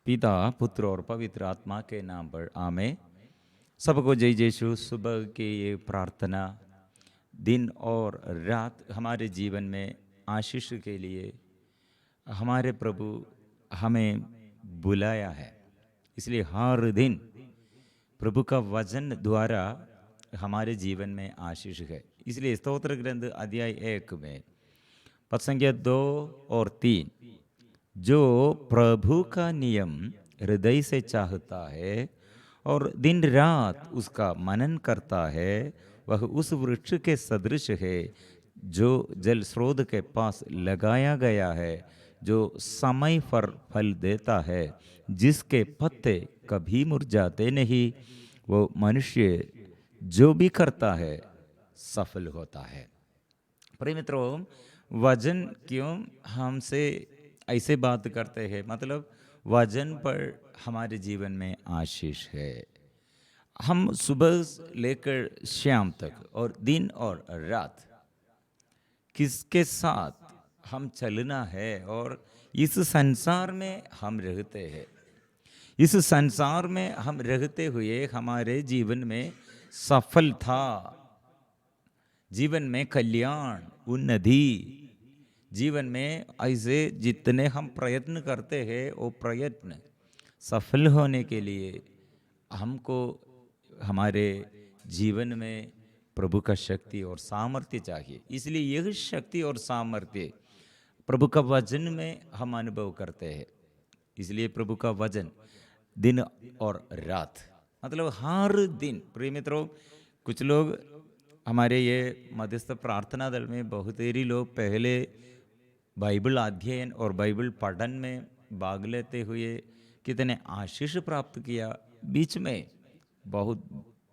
पिता पुत्र और पवित्र आत्मा के नाम पर आमेन। सबको जय यीशु। सुबह की ये प्रार्थना दिन और रात हमारे जीवन में आशीष के लिए हमारे प्रभु हमें बुलाया है, इसलिए हर दिन प्रभु का वचन द्वारा हमारे जीवन में आशीष है। इसलिए स्तोत्र ग्रंथ अध्याय 1 में पद संख्या 2 और 3, जो प्रभु का नियम हृदय से चाहता है और दिन रात उसका मनन करता है, वह उस वृक्ष के सदृश है जो जल स्रोत के पास लगाया गया है, जो समय पर फल देता है, जिसके पत्ते कभी मुरझाते नहीं। वो मनुष्य जो भी करता है सफल होता है। प्रिय मित्रों, वजन क्यों हमसे ऐसे बात करते हैं? मतलब वजन पर हमारे जीवन में आशीष है। हम सुबह से लेकर शाम तक और दिन और रात किसके साथ हम चलना है और इस संसार में हम रहते हैं। इस संसार में हम रहते हुए हमारे जीवन में सफलता, जीवन में कल्याण, उन्नति, जीवन में ऐसे जितने हम प्रयत्न करते हैं वो प्रयत्न सफल होने के लिए हमको हमारे जीवन में प्रभु का शक्ति और सामर्थ्य चाहिए। इसलिए यह शक्ति और सामर्थ्य प्रभु का वचन में हम अनुभव करते हैं। इसलिए प्रभु का वचन दिन और रात, मतलब हर दिन। प्रिय मित्रों, कुछ लोग हमारे ये मध्यस्थ प्रार्थना दल में बहुत ही लोग पहले बाइबल अध्ययन और बाइबल पठन में भाग लेते हुए कितने आशीष प्राप्त किया। बीच में बहुत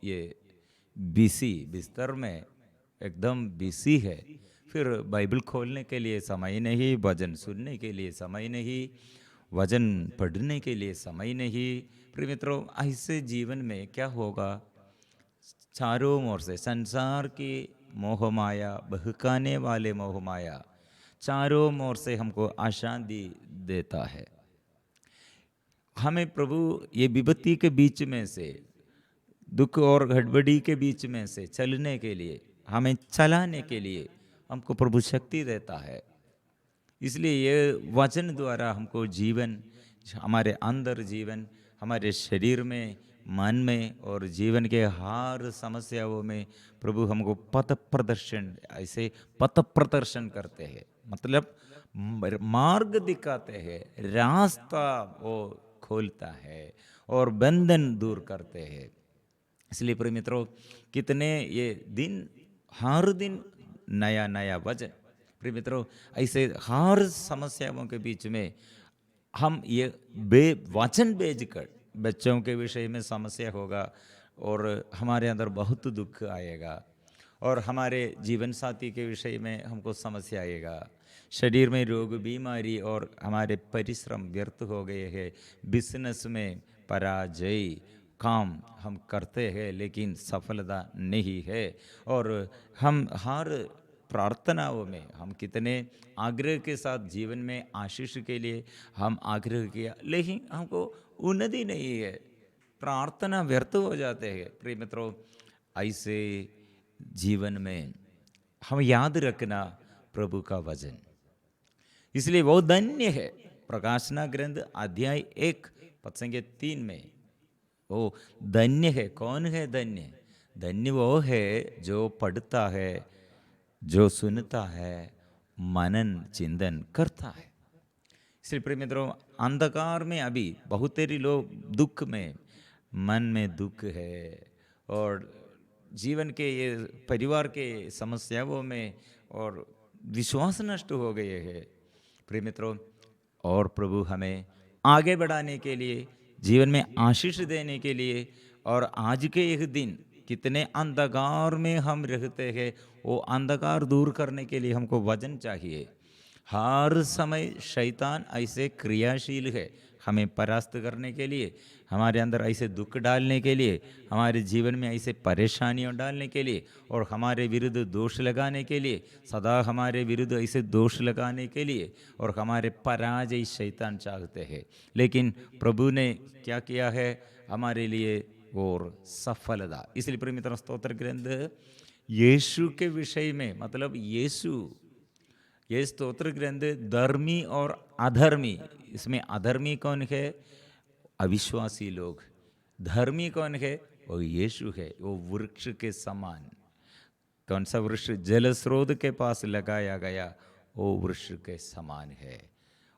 ये बिजी बिस्तर में एकदम बिजी है, फिर बाइबल खोलने के लिए समय नहीं, भजन सुनने के लिए समय नहीं, वचन पढ़ने के लिए समय नहीं। प्रिय मित्रों, ऐसे जीवन में क्या होगा? चारों ओर से संसार की मोहमाया, बहकाने वाले मोहमाया चारों ओर से हमको अशांति देता है। हमें प्रभु ये विपत्ति के बीच में से, दुख और गड़बड़ी के बीच में से चलने के लिए, हमें चलाने के लिए हमको प्रभु शक्ति देता है। इसलिए ये वचन द्वारा हमको जीवन, हमारे अंदर जीवन, हमारे शरीर में, मन में और जीवन के हर समस्याओं में प्रभु हमको पथ प्रदर्शन, ऐसे पथ प्रदर्शन करते हैं, मतलब मार्ग दिखाते हैं, रास्ता वो खोलता है और बंधन दूर करते हैं। इसलिए प्रिय मित्रों, कितने ये दिन, हर दिन नया नया वचन। प्रिय मित्रों, ऐसे हर समस्याओं के बीच में हम ये वचन भेजकर, बच्चों के विषय में समस्या होगा और हमारे अंदर बहुत दुख आएगा, और हमारे जीवन साथी के विषय में हमको समस्या आएगा, शरीर में रोग बीमारी और हमारे परिश्रम व्यर्थ हो गए हैं, बिजनेस में पराजय, काम हम करते हैं लेकिन सफलता नहीं है, और हम हर प्रार्थनाओं में हम कितने आग्रह के साथ जीवन में आशीष के लिए हम आग्रह किया, लेकिन हमको उन्नति नहीं है, प्रार्थना व्यर्थ हो जाते हैं। प्रिय मित्रों, ऐसे जीवन में हम याद रखना प्रभु का वचन, इसलिए वो धन्य है। प्रकाशना ग्रंथ अध्याय 1 पद संख्या 3 में वो धन्य है। कौन है धन्य? धन्य वो है जो पढ़ता है, जो सुनता है, मनन चिंतन करता है। इसलिए प्रिय मित्रों, अंधकार में अभी बहुत सारे लोग दुख में, मन में दुख है और जीवन के ये परिवार के समस्याओं में और विश्वास नष्ट हो गए हैं। प्रिय मित्रों, और प्रभु हमें आगे बढ़ाने के लिए, जीवन में आशीष देने के लिए, और आज के एक दिन कितने अंधकार में हम रहते हैं, वो अंधकार दूर करने के लिए हमको वचन चाहिए। हर समय शैतान ऐसे क्रियाशील है, हमें परास्त करने के लिए, हमारे अंदर ऐसे दुख डालने के लिए, हमारे जीवन में ऐसे परेशानियां डालने के लिए और हमारे विरुद्ध दोष लगाने के लिए, सदा हमारे विरुद्ध ऐसे दोष लगाने के लिए और हमारे पराजय शैतान चाहते हैं। लेकिन प्रभु ने क्या किया है हमारे लिए और सफलता। इसलिए प्रिय मित्रों, स्तोत्र ग्रंथ यीशु के विषय में, मतलब यीशु, ये स्तोत्र ग्रंथ धर्मी और अधर्मी, इसमें अधर्मी कौन है? अविश्वासी लोग। धर्मी कौन है? वो यीशु है। वो वृक्ष के समान। कौन सा वृक्ष? जल स्रोत के पास लगाया गया वो वृक्ष के समान है।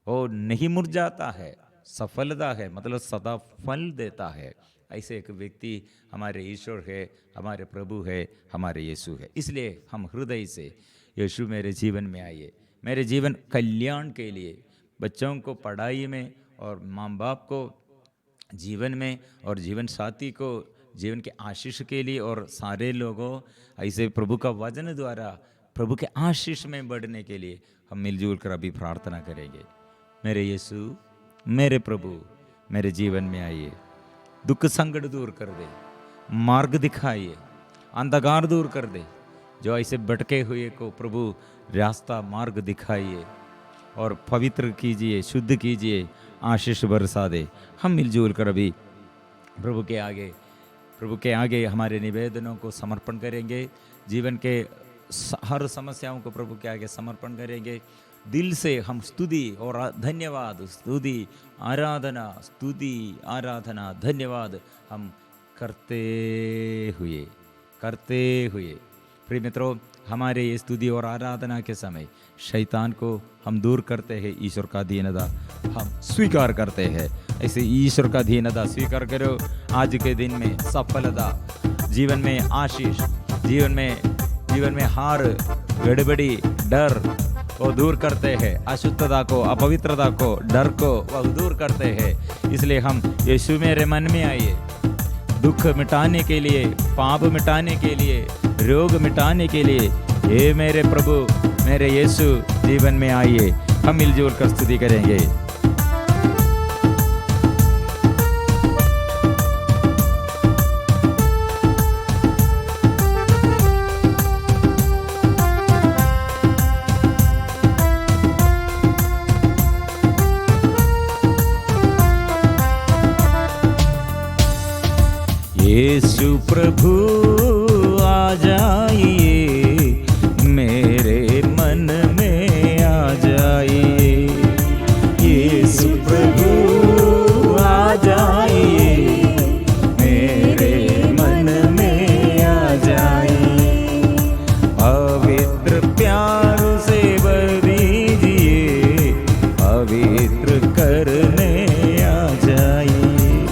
वो नहीं मुरझाता है, सफलता है, मतलब सदा फल देता है। ऐसे एक व्यक्ति हमारे ईश्वर है, हमारे प्रभु है, हमारे यीशु है। इसलिए हम हृदय से यीशु मेरे जीवन में आइए, मेरे जीवन कल्याण के लिए, बच्चों को पढ़ाई में और माँ बाप को जीवन में और जीवन साथी को जीवन के आशीष के लिए और सारे लोगों ऐसे प्रभु का वचन द्वारा प्रभु के आशीष में बढ़ने के लिए हम मिलजुल कर अभी प्रार्थना करेंगे। मेरे यीशु, मेरे प्रभु, मेरे जीवन में आइए, दुख संकट दूर कर दे, मार्ग दिखाइए, अंधकार दूर कर दे। जो ऐसे भटके हुए को प्रभु रास्ता मार्ग दिखाइए और पवित्र कीजिए, शुद्ध कीजिए, आशीष बरसा दे। हम मिलजुल कर अभी प्रभु के आगे हमारे निवेदनों को समर्पण करेंगे। जीवन के हर समस्याओं को प्रभु के आगे समर्पण करेंगे। दिल से हम स्तुति और धन्यवाद, स्तुति आराधना धन्यवाद हम करते हुए प्रिय मित्रों, हमारे ये स्तुति और आराधना के समय शैतान को हम दूर करते हैं। ईश्वर का अधीनता हम स्वीकार करते हैं। ऐसे ईश्वर का अधीनता स्वीकार करो। आज के दिन में सफलता, जीवन में आशीष, जीवन में हार, गड़बड़ी, डर वो दूर करते हैं। अशुद्धता को, अपवित्रता को, डर को वह दूर करते हैं। इसलिए हम यीशु मेरे मन में आइए, दुख मिटाने के लिए, पाप मिटाने के लिए, रोग मिटाने के लिए, हे मेरे प्रभु, मेरे यीशु जीवन में आइए। हम मिलजुल कर स्तुति करेंगे। यीशु प्रभु आ जाइए, मेरे मन में आ जाइए। यीशु प्रभु आ जाइए, मेरे मन में आ जाइए। पवित्र प्यार से भर दीजिए, पवित्र करने आ जाइए।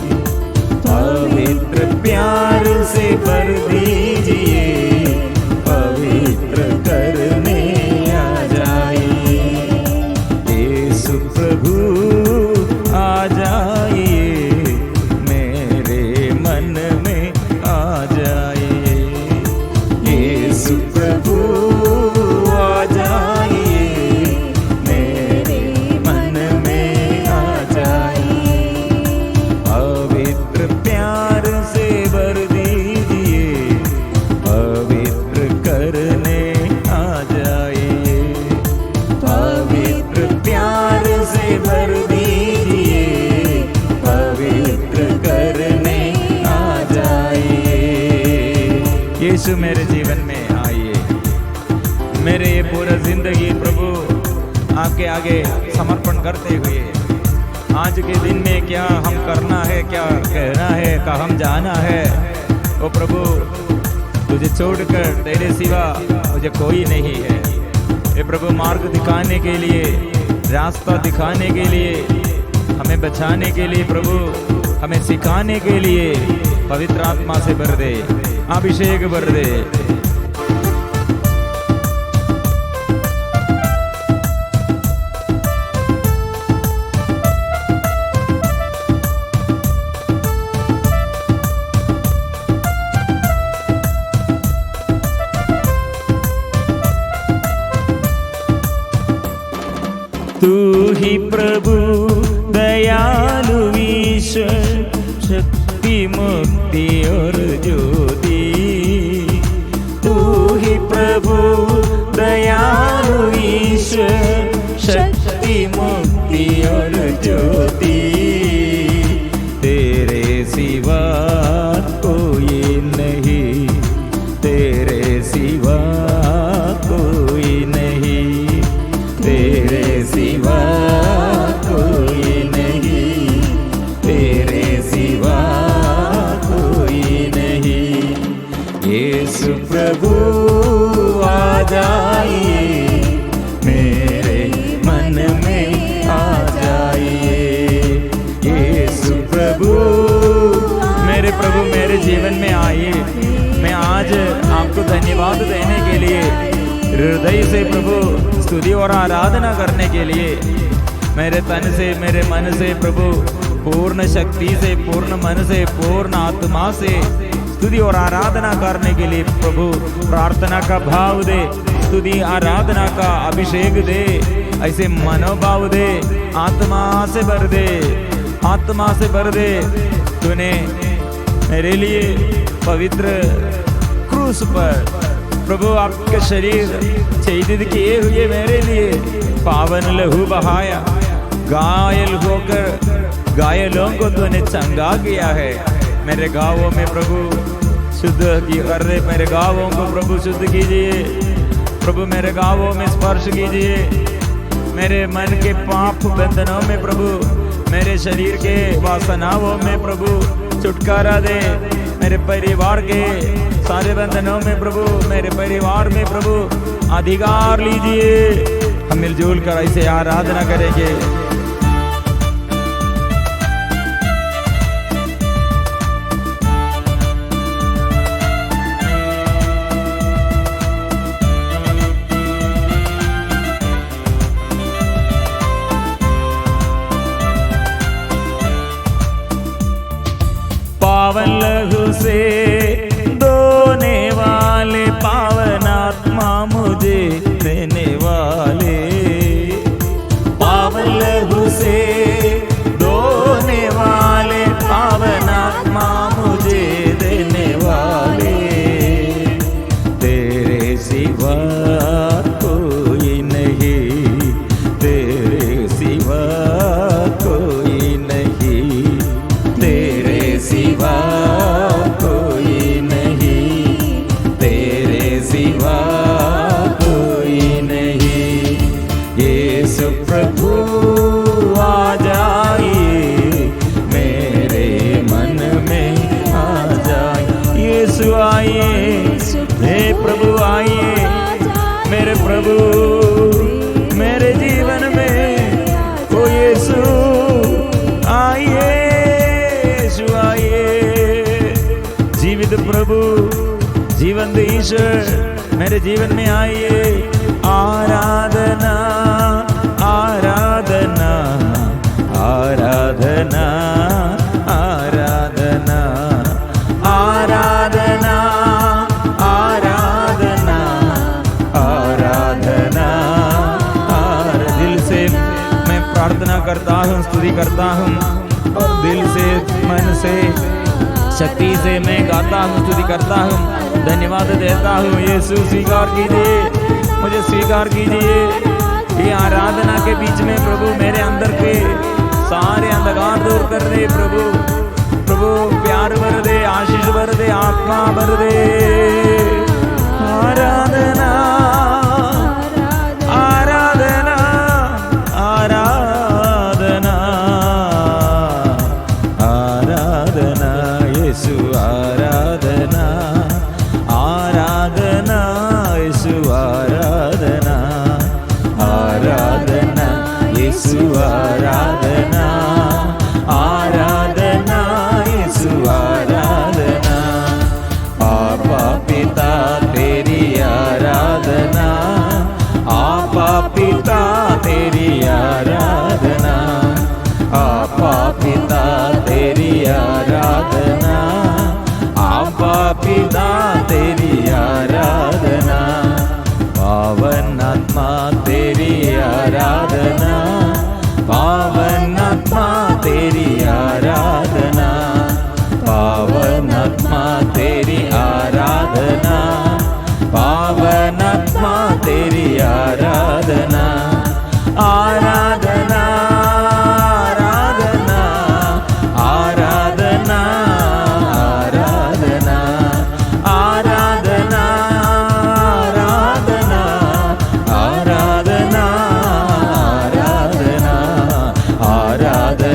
पवित्र प्यार से भर दीजिए, पवित्र करने आ जाइए। यीशु प्रभु आ जाइए, मेरे मन में आ जाइए। यीशु प्रभु आ जाइए, मेरे मन में आ जाइए। पवित्र प्यार से भर दीजिए, पवित्र करने आ जाइए। पवित्र प्यार से भर दीजिए, पवित्र करने आ जाइए। यीशु मेरे जीवन में आइए। मेरे ये पूरा जिंदगी प्रभु आपके आगे समर्पण करते हुए, आज के दिन में क्या हम करना है, क्या कहना है, कहाँ हम जाना है, ओ प्रभु तुझे छोड़कर तेरे सिवा मुझे कोई नहीं है। ये प्रभु मार्ग दिखाने के लिए, रास्ता दिखाने के लिए, हमें बचाने के लिए, प्रभु हमें सिखाने के लिए पवित्र आत्मा से भर दे, अभिषेक भर दे। तू ही प्रभु दयालु प्रभु दयालु ईश्वर, शक्ति मुक्ति और ज्योति, तेरे सिवा कोई नहीं, तेरे सिवा कोई नहीं, तेरे सिवा कोई नहीं, तेरे सिवा कोई नहीं। यीशु प्रभु आ जाइए, मेरे मन में आ जाइए। यीशु प्रभु, मेरे प्रभु मेरे जीवन में आइए। मैं आज आपको धन्यवाद देने के लिए, हृदय से प्रभु स्तुति और आराधना करने के लिए, मेरे तन से मेरे मन से प्रभु पूर्ण शक्ति से, पूर्ण मन से, पूर्ण आत्मा से स्तुति और आराधना करने के लिए प्रभु प्रार्थना का भाव दे, स्तुति आराधना का अभिषेक दे, ऐसे मनोभाव दे, आत्मा से भर दे, आत्मा से भर दे। तूने मेरे लिए पवित्र क्रूस पर प्रभु आपके शरीर छेदित किए हुए मेरे लिए पावन लहू बहाया, घायल होकर घायलों को तूने चंगा किया है। मेरे गाँवों में प्रभु शुद्ध कर दे, मेरे गाँवों को प्रभु शुद्ध कीजिए प्रभु, मेरे गाँवों में स्पर्श कीजिए, मेरे मन के पाप बंधनों में प्रभु, मेरे शरीर के वासनाओं में प्रभु छुटकारा दे, मेरे परिवार के सारे बंधनों में प्रभु, मेरे परिवार में प्रभु अधिकार लीजिए। हम मिलजुल कर ऐसे आराधना करेंगे। पावन लहू से धोने वाले, पावन आत्मा मुझे देने वाले, पावन लहू से धोने वाले, पावन आत्मा मुझे देने वाले, तेरे सिवा कोई नहीं, तेरे सिवा कोई नहीं, तेरे सिवा कोई नहीं, तेरे सिवा कोई नहीं। यीशु प्रभु आ जाइए, मेरे मन में आ जाइए। यीशु आइए, हे प्रभु आइए, मेरे प्रभु मेरे जीवन में ओ यीशु आइए, यीशु आइए। जीवित प्रभु, जीवंत ईश्वर मेरे जीवन में आइए। आराधना आराधना आराधना आराधना आराधना आराधना आराधना। दिल से मैं प्रार्थना करता हूँ, स्तुति करता हूँ, और दिल से मन से शक्ति से मैं गाता हूँ, स्तुति करता हूँ, धन्यवाद देता हूँ। यीशु स्वीकार कीजिए, मुझे स्वीकार कीजिए। ये आराधना के बीच में प्रभु मेरे अंदर के सारे अंधकार दूर कर दे प्रभु, प्रभु प्यार भर दे, आशीष भर दे, आत्मा भर दे। आराधना आराधना आराधना आराधना यीशु आराधना आराधना यीशु आराधना आराधना यीशु आराधना आराधना यीशु आराधना। आपा पिता तेरी आराधना, आपा पिता तेरी आराधना, आपा पिता तेरी आराधना, आपा पिता तेरी आराधना। पावन आत्मा तेरी आराधना, पावन आत्मा तेरी आराधना, पावन आत्मा तेरी आराधना, पावन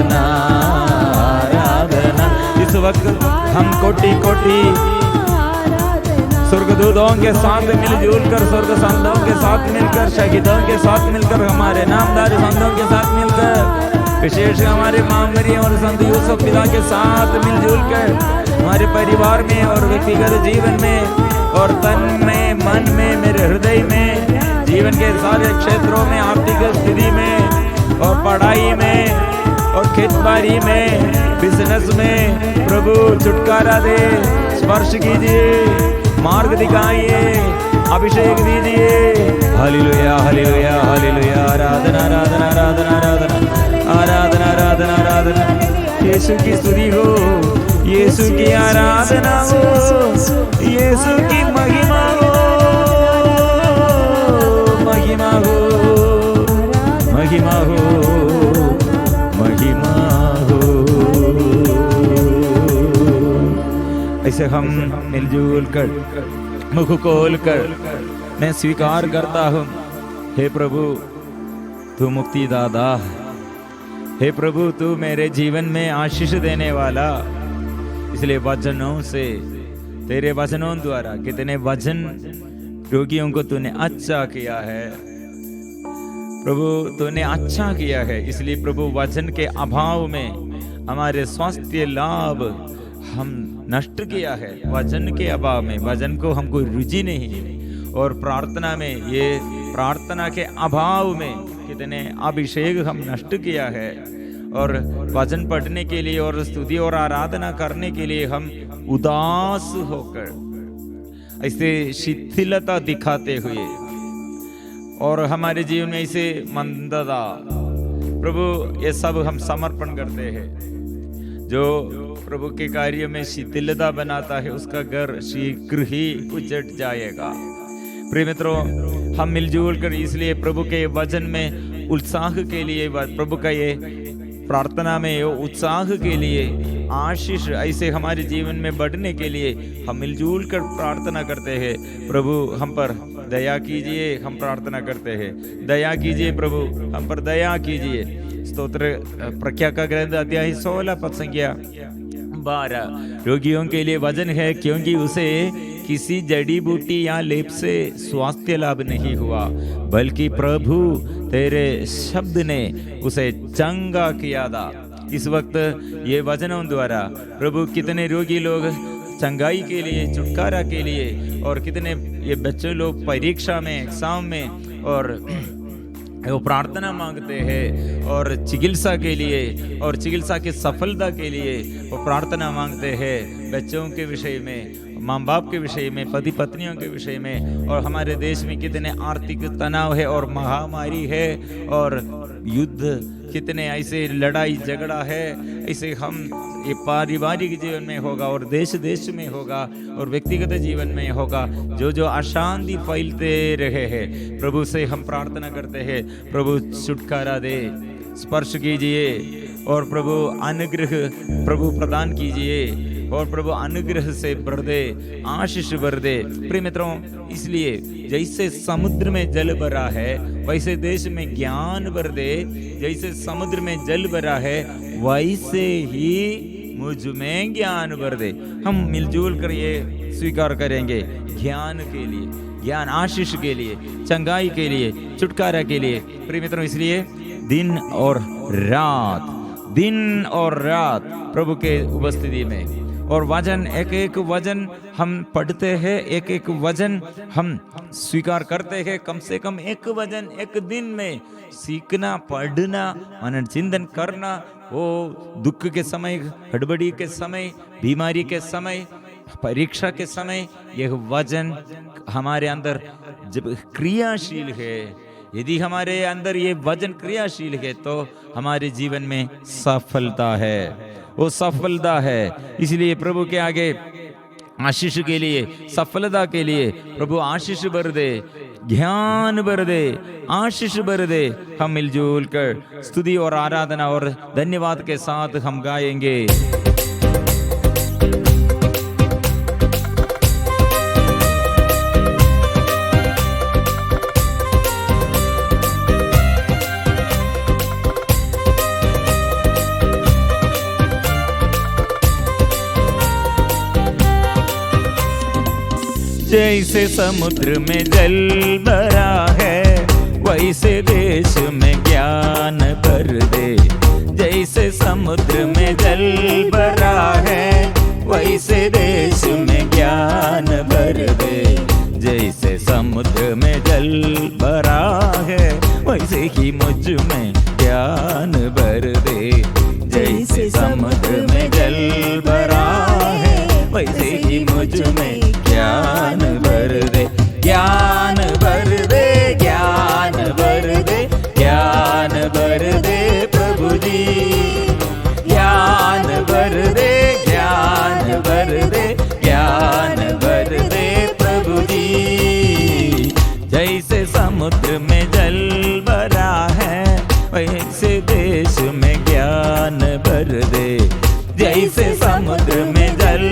आराधना आराधना। इस वक्त हम कोटि कोटि स्वर्गदूतों के साथ मिलजुल कर, स्वर्ग संतों के साथ मिलकर, शहीदों के साथ मिलकर, हमारे नामदार संतों के साथ मिलकर, विशेष हमारे मां मरियम और संत यूसुफ पिता के साथ मिलजुल कर, हमारे परिवार में और व्यक्तिगत जीवन में और तन में, मन में, मेरे हृदय में, जीवन के सारे क्षेत्रों में, आर्थिक स्थिति में और पढ़ाई में और खेतबाड़ी में, बिजनेस में, प्रभु छुटकारा दे, स्पर्श कीजिए, मार्ग दिखाइए, अभिषेक दीजिए। हालेलुया हालेलुया हालेलुया। आराधना आराधना आराधना आराधना आराधना आराधना आराधना। यीशु की स्तुति हो, यीशु की आराधना हो, यीशु की महिमा हो, महिमा हो, महिमा हो, महिमा हो। ऐसे हम मिलजुल कर, मुख खोल कर मैं स्वीकार करता हूँ, हे प्रभु तू मुक्ति दाता, हे प्रभु तू मेरे जीवन में आशीष देने वाला। इसलिए वचनों से, तेरे वचनों द्वारा कितने वचन रोगियों को तूने अच्छा किया है प्रभु, तूने अच्छा किया है। इसलिए प्रभु वचन के अभाव में हमारे स्वास्थ्य लाभ हम नष्ट किया है, वचन के अभाव में, वचन को हमको रुचि नहीं, और प्रार्थना में, ये प्रार्थना के अभाव में कितने अभिषेक हम नष्ट किया है। और वचन पढ़ने के लिए और स्तुति और आराधना करने के लिए हम उदास होकर ऐसे शिथिलता दिखाते हुए और हमारे जीवन में ऐसे मंदता, प्रभु ये सब हम समर्पण करते हैं। जो प्रभु के कार्य में शिथिलता बनाता है उसका घर शीघ्र ही उजड़ जाएगा। प्रिय मित्रों, हम मिलजुल कर इसलिए प्रभु के वचन में उत्साह के लिए, प्रभु का ये प्रार्थना में उत्साह के लिए, आशीष ऐसे हमारे जीवन में बढ़ने के लिए हम मिलजुल कर प्रार्थना करते हैं। प्रभु हम पर दया कीजिए, हम प्रार्थना करते हैं, दया कीजिए प्रभु, हम पर दया कीजिए। स्तोत्र प्रख्या का ग्रंथ अध्याय 16 पद संख्या 12। रोगियों के लिए वचन है, क्योंकि उसे किसी जड़ी बूटी या लेप से स्वास्थ्य लाभ नहीं हुआ, बल्कि प्रभु तेरे शब्द ने उसे चंगा किया था। इस वक्त ये वचनों द्वारा प्रभु कितने रोगी लोग चंगाई के लिए, छुटकारा के लिए, और कितने ये बच्चे लोग परीक्षा में, एग्जाम में और वो प्रार्थना मांगते हैं, और चिकित्सा के लिए और चिकित्सा की सफलता के लिए वो प्रार्थना मांगते हैं। बच्चों के विषय में, माँ बाप के विषय में, पति पत्नियों के विषय में, और हमारे देश में कितने आर्थिक तनाव है और महामारी है और युद्ध, कितने ऐसे लड़ाई झगड़ा है। ऐसे हम ये पारिवारिक जीवन में होगा और देश देश में होगा और व्यक्तिगत जीवन में होगा, जो जो अशांति फैलते रहे हैं, प्रभु से हम प्रार्थना करते हैं, प्रभु छुटकारा दे, स्पर्श कीजिए और प्रभु अनुग्रह प्रभु प्रदान कीजिए, और प्रभु अनुग्रह से भर दे, आशीष भर दे। प्रिय मित्रों, इसलिए जैसे समुद्र में जल भरा है वैसे देश में ज्ञान भर दे, जैसे समुद्र में जल भरा है वैसे ही मुझ में ज्ञान भर दे। हम मिलजुल कर ये स्वीकार करेंगे, ज्ञान के लिए, ज्ञान आशीष के लिए, चंगाई के लिए, छुटकारा के लिए। प्रिय मित्रों, इसलिए दिन और रात प्रभु के उपस्थिति में, और वचन, एक एक वचन हम पढ़ते हैं, एक एक वचन हम स्वीकार करते हैं। कम से कम एक वचन एक दिन में सीखना, पढ़ना, मनन चिंतन करना। वो दुख के समय, हड़बड़ी के समय, बीमारी के समय, परीक्षा के समय, यह वचन हमारे अंदर जब क्रियाशील है, यदि हमारे अंदर ये वचन क्रियाशील है तो हमारे जीवन में सफलता है, वो सफलता है। इसलिए प्रभु के आगे आशीष के लिए, सफलता के लिए प्रभु आशीष भर दे, ज्ञान भर दे, आशीष भर दे। हम मिलजुल कर स्तुति और आराधना और धन्यवाद के साथ हम गाएंगे। जैसे समुद्र में जल भरा है वैसे देश में ज्ञान भर दे। जैसे समुद्र में जल भरा है वैसे देश में ज्ञान भर दे। जैसे समुद्र में जल भरा है वैसे ही मुझ में ज्ञान भर दे। जैसे समुद्र में जल भरा है वैसे ही मुझ में ज्ञान भर दे। ज्ञान भर दे, ज्ञान भर दे, ज्ञान भर दे प्रभु जी। ज्ञान भर दे, ज्ञान भर दे, ज्ञान भर दे प्रभु जी। जैसे समुद्र में जल भरा है वैसे देश में ज्ञान भर दे। जैसे समुद्र में जल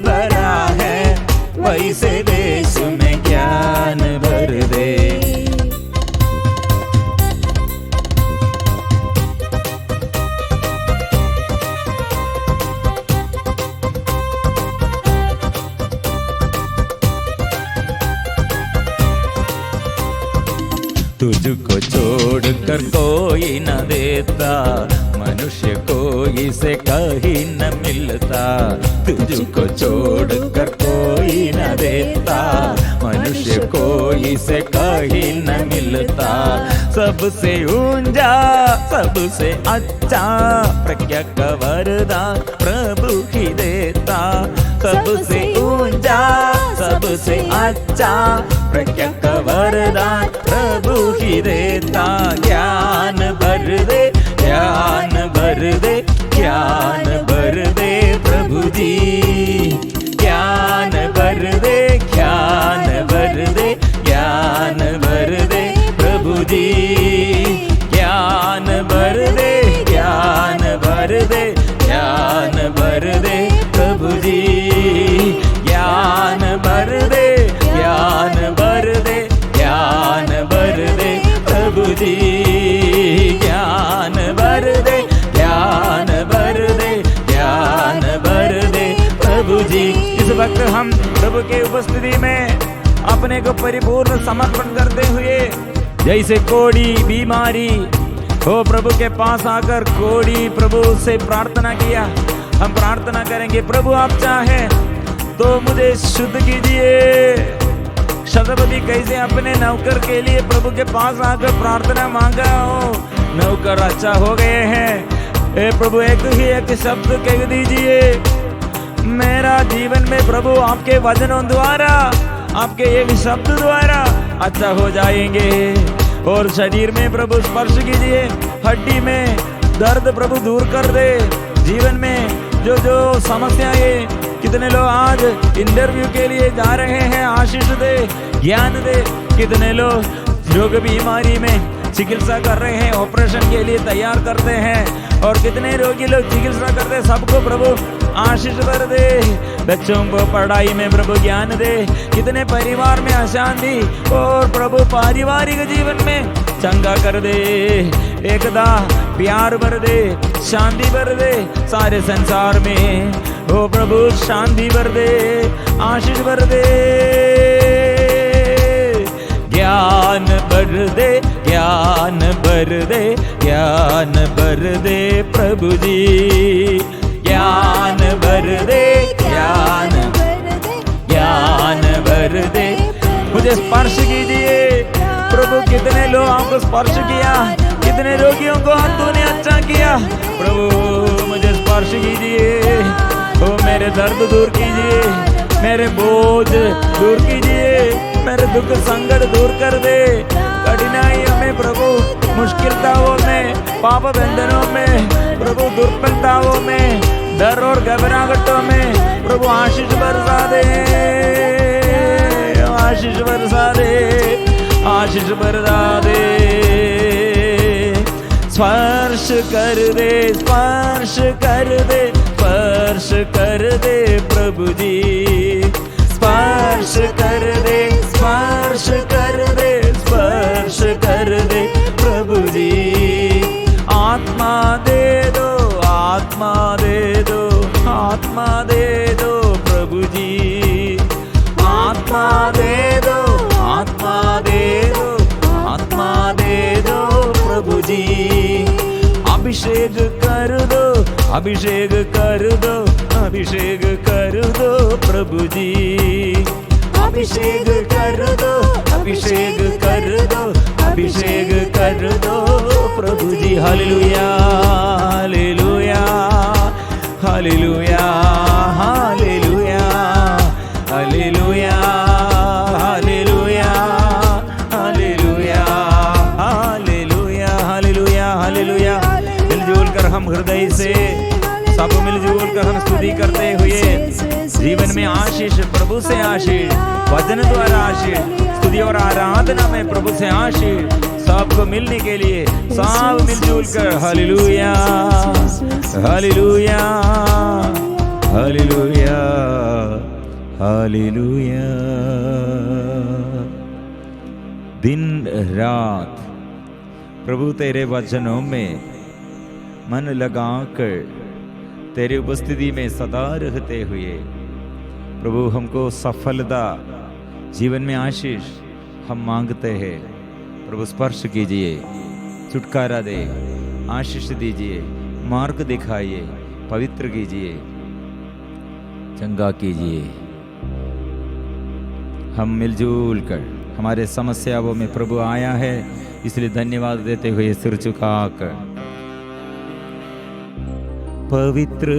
भरा है वैसे देश में ज्ञान भर दे। तुझको छोड़कर कोई न देता, मनुष्य को इसे कहीं न मिलता। तुझको छोड़कर कोई न देता, मनुष्य को इसे कहीं न मिलता। सबसे ऊंचा सबसे अच्छा प्रज्ञा का वरदान प्रभु ही देता। सबसे ऊंचा सबसे अच्छा प्रज्ञा का वरदान प्रभु ही देता। ज्ञान भर दे, ज्ञान भर दे, ज्ञान भर दे प्रभु जी। ज्ञान भर दे, ज्ञान भर दे, ज्ञान भर दे प्रभु जी। ज्ञान भर दे, ज्ञान भर दे, ज्ञान भर दे प्रभु जी। ज्ञान भर दे, ज्ञान भर दे, ज्ञान भर दे प्रभु जी। ज्ञान भर दे, ज्ञान भर दे, ज्ञान भर दे प्रभु जी। इस वक्त हम प्रभु के उपस्थिति में अपने को परिपूर्ण समर्पण करते हुए जैसे कोड़ी बीमारी हो प्रभु के पास आकर कोड़ी प्रभु से प्रार्थना किया, हम प्रार्थना करेंगे प्रभु आप चाहे तो मुझे शुद्ध कीजिए। शतपति कैसे अपने नौकर के लिए प्रभु के पास आकर प्रार्थना मांगा हो, नौकर अच्छा हो गए हैं। ए प्रभु एक ही एक शब्द कह दीजिए, मेरा जीवन में प्रभु आपके वचनों द्वारा आपके एक शब्द द्वारा अच्छा हो जाएंगे। और शरीर में प्रभु स्पर्श कीजिए, हड्डी में दर्द प्रभु दूर कर दे। जीवन में जो जो समस्याएं, कितने लोग आज इंटरव्यू के लिए जा रहे हैं, आशीष दे, ज्ञान दे। कितने लोग रोग बीमारी में चिकित्सा कर रहे हैं, ऑपरेशन के लिए तैयार करते हैं। और कितने रोगी लोग चिकित्सा करते हैं, सबको प्रभु आशीष भर दे। बच्चों को पढ़ाई में प्रभु ज्ञान दे। कितने परिवार में अशांति और प्रभु पारिवारिक जीवन में चंगा कर दे। एकता प्यार भर दे, शांति भर दे सारे संसार में। ओ प्रभु शांति भर दे, आशीष भर दे। ज्ञान भर दे, ज्ञान भर दे, ज्ञान भर दे प्रभु जी। ज्ञान भर दे, ज्ञान ज्ञान भर दे। मुझे स्पर्श कीजिए प्रभु। कितने लोग आपको स्पर्श किया, कितने रोगियों को तूने अच्छा किया। प्रभु मुझे स्पर्श कीजिए, ओ मेरे दर्द दूर कीजिए, मेरे बोझ दूर कीजिए, मेरे दुख संकट दूर कर दे। कठिनाइयों में प्रभु, मुश्किलताओं में, पाप बंधनों में प्रभु, दुर्बलताओं में, डर और घबराहटों में प्रभु आशीष बरसा दे, आशीष बरसा दे, आशीष बरसा दे। स्पर्श कर दे, स्पर्श कर दे, स्पर्श कर दे प्रभु जी। स्पर्श कर दे, स्पर्श कर दे, स्पर्श कर दे प्रभु जी। आत्मा दे दो, आत्मा दे दो, आत्मा दे दो प्रभु जी। आत्मा दे दो, आत्मा दे दो, आत्मा दे दो प्रभु जी। अभिषेक कर दो, अभिषेक कर दो, अभिषेक कर दो प्रभु जी। अभिषेक कर दो, अभिषेक कर दो, अभिषेक कर दो प्रभु जी। हालेलुया, हालेलुया, हालेलुया, हालेलुया, हालेलुया, हालेलुया, हालेलुया, हालेलुया, हालेलुया, हालेलुया। मिलजुल कर हम हृदय से सब मिलजुल कर हम स्तुति करते हुए जीवन में आशीष, प्रभु से आशीष, वचन द्वारा आशीष, स्तुति और आराधना में प्रभु से आशीष सबको मिलने के लिए सब मिलजुल कर हालेलुया, हालेलुया, हालेलुया, हालेलुया। दिन रात प्रभु तेरे वचनों में मन लगाकर तेरी उपस्थिति में सदा रहते हुए प्रभु हमको सफलता, जीवन में आशीष हम मांगते हैं। प्रभु स्पर्श कीजिए, छुटकारा दे, आशीष दीजिए, मार्ग दिखाइए, पवित्र कीजिए, चंगा कीजिए। हम मिलजुल कर हमारे समस्याओं में प्रभु आया है, इसलिए धन्यवाद देते हुए सिर झुकाकर पवित्र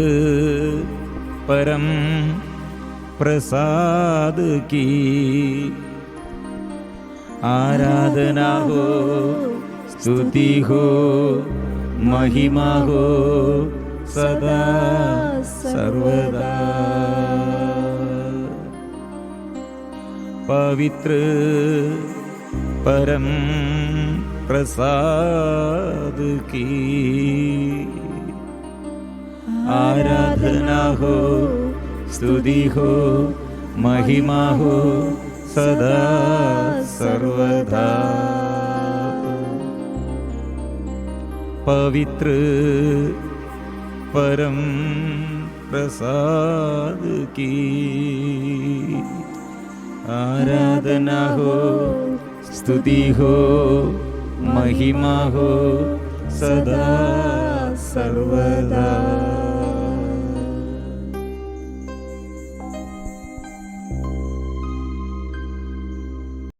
परम प्रसाद की आराधना हो, स्तुति हो, महिमा हो सदा सर्वदा। पवित्र परम प्रसाद की आराधना हो, स्तुति हो, महिमा हो सदा सर्वदा। पवित्र परम प्रसाद की आराधना हो, स्तुति हो, महिमा हो सदा सर्वदा।